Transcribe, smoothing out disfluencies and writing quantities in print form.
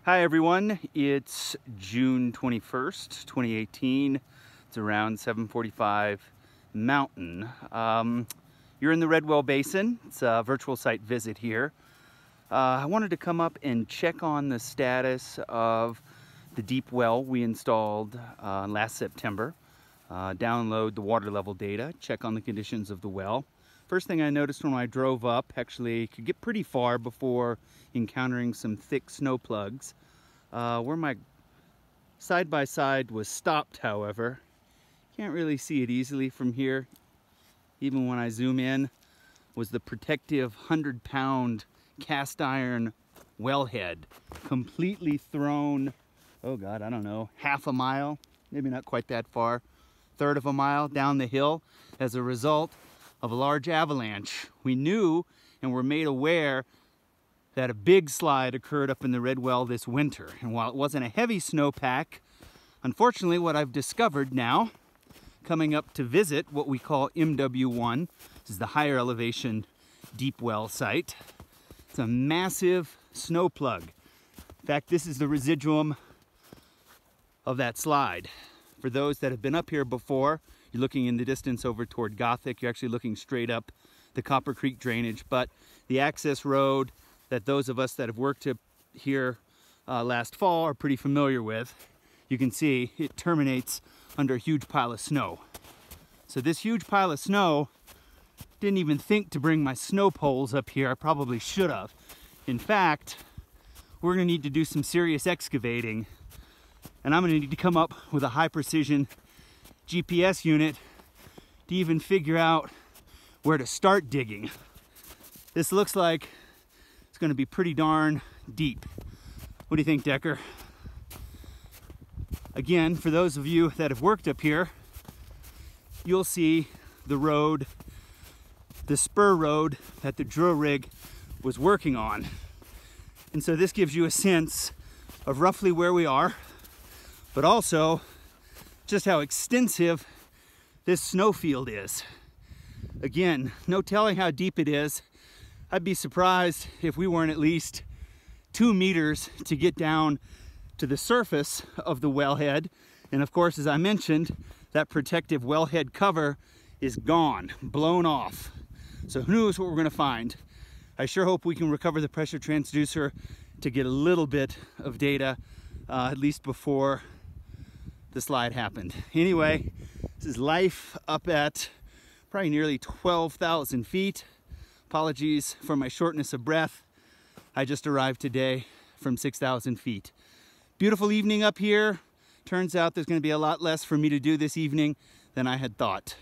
Hi everyone, it's June 21st, 2018. It's around 7:45 Mountain. You're in the Redwell Basin. It's a virtual site visit here. I wanted to come up and check on the status of the deep well we installed last September. Download the water level data, check on the conditions of the well. First thing I noticed when I drove up, actually could get pretty far before encountering some thick snow plugs. Where my side-by-side was stopped, however, can't really see it easily from here, even when I zoom in, was the protective 100-pound cast iron wellhead, completely thrown, oh God, I don't know, half a mile, maybe not quite that far, third of a mile down the hill as a result of a large avalanche. We knew and were made aware that a big slide occurred up in the Redwell this winter. And while it wasn't a heavy snowpack, unfortunately what I've discovered now, coming up to visit what we call MW1, this is the higher elevation deep well site, it's a massive snow plug. In fact, this is the residuum of that slide. For those that have been up here before, you're looking in the distance over toward Gothic, you're actually looking straight up the Copper Creek drainage, but the access road that those of us that have worked here last fall are pretty familiar with, you can see it terminates under a huge pile of snow. So this huge pile of snow, didn't even think to bring my snow poles up here. I probably should have. In fact, we're gonna need to do some serious excavating, and I'm gonna need to come up with a high precision GPS unit to even figure out where to start digging. This looks like it's going to be pretty darn deep. What do you think, Decker? Again, for those of you that have worked up here, you'll see the road, the spur road that the drill rig was working on. And so this gives you a sense of roughly where we are, but also just how extensive this snowfield is. Again, no telling how deep it is. I'd be surprised if we weren't at least 2 meters to get down to the surface of the wellhead. And of course, as I mentioned, that protective wellhead cover is gone, blown off. So who knows what we're gonna find. I sure hope we can recover the pressure transducer to get a little bit of data, at least before the slide happened. Anyway, this is life up at probably nearly 12,000 feet. Apologies for my shortness of breath. I just arrived today from 6,000 feet. Beautiful evening up here. Turns out there's going to be a lot less for me to do this evening than I had thought.